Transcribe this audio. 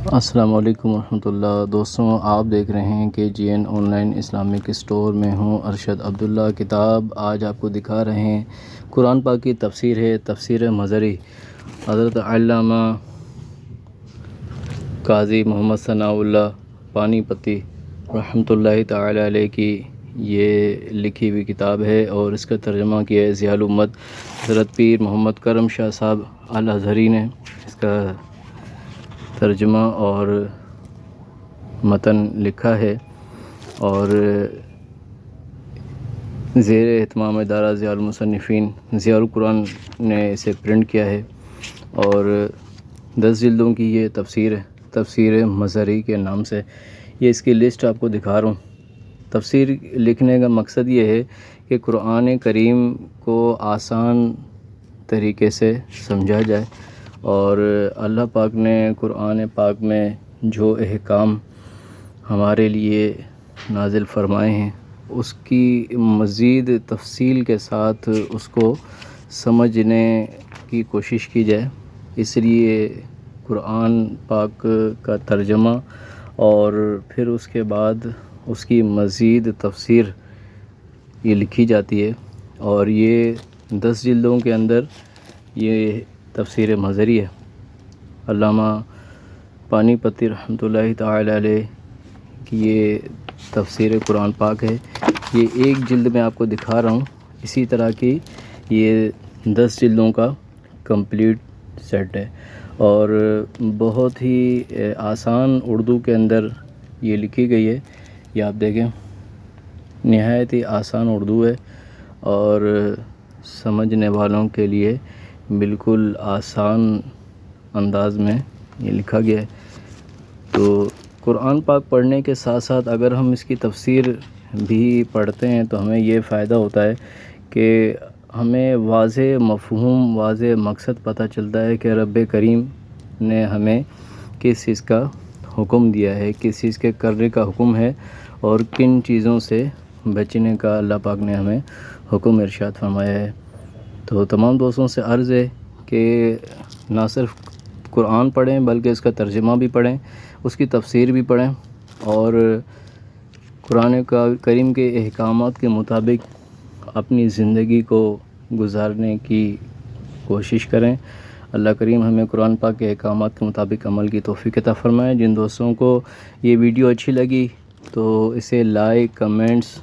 السلام علیکم ورحمۃ اللہ۔ دوستوں، آپ دیکھ رہے ہیں کہ G N online Islamic store میں ہوں ارشد عبداللہ کتاب آج آپ کو دکھا رہے ہیں۔ قرآن پاک کی تفسیر ہے، تفسیر مظہری، حضرت علامہ قاضی محمد ثناء اللہ پانی پتی رحمۃ اللہ تعالی علیہ کی یہ لکھی ہوئی کتاب ہے، اور اس کا ترجمہ کیا ہے ضیاء الامت حضرت پیر محمد کرم شاہ صاحب الازہری نے۔ اس کا ترجمہ اور متن لکھا ہے، اور زیر اہتمام ادارہ ضیاء المصنفین ضیاء القرآن نے اسے پرنٹ کیا ہے، اور 10 جلدوں کی یہ تفسیر ہے، تفسیر مظہری کے نام سے۔ یہ اس کی لسٹ آپ کو دکھا رہا ہوں۔ تفسیر لکھنے کا مقصد یہ ہے کہ قرآن کریم کو آسان طریقے سے سمجھا جائے، اور اللہ پاک نے قرآن پاک میں جو احکام ہمارے لیے نازل فرمائے ہیں اس کی مزید تفصیل کے ساتھ اس کو سمجھنے کی کوشش کی جائے۔ اس لیے قرآن پاک کا ترجمہ اور پھر اس کے بعد اس کی مزید تفسیر یہ لکھی جاتی ہے، اور یہ 10 جلدوں کے اندر یہ تفسیر مظہری ہے۔ علامہ پانی پتی رحمۃ اللہ تعالی علیہ کی یہ تفسیر قرآن پاک ہے۔ یہ ایک جلد میں آپ کو دکھا رہا ہوں، اسی طرح کی یہ 10 جلدوں کا کمپلیٹ سیٹ ہے، اور بہت ہی آسان اردو کے اندر یہ لکھی گئی ہے۔ یہ آپ دیکھیں، نہایت ہی آسان اردو ہے، اور سمجھنے والوں کے لیے بالکل آسان انداز میں یہ لکھا گیا ہے۔ تو قرآن پاک پڑھنے کے ساتھ ساتھ اگر ہم اس کی تفسیر بھی پڑھتے ہیں تو ہمیں یہ فائدہ ہوتا ہے کہ ہمیں واضح مفہوم، واضح مقصد پتہ چلتا ہے کہ رب کریم نے ہمیں کس چیز کا حکم دیا ہے، کس چیز کے کرنے کا حکم ہے، اور کن چیزوں سے بچنے کا اللہ پاک نے ہمیں حکم ارشاد فرمایا ہے۔ تو تمام دوستوں سے عرض ہے کہ نہ صرف قرآن پڑھیں بلکہ اس کا ترجمہ بھی پڑھیں، اس کی تفسیر بھی پڑھیں، اور قرآن کریم کے احکامات کے مطابق اپنی زندگی کو گزارنے کی کوشش کریں۔ اللہ کریم ہمیں قرآن پاک کے احکامات کے مطابق عمل کی توفیق عطا فرمائے۔ جن دوستوں کو یہ ویڈیو اچھی لگی تو اسے لائک، کمنٹس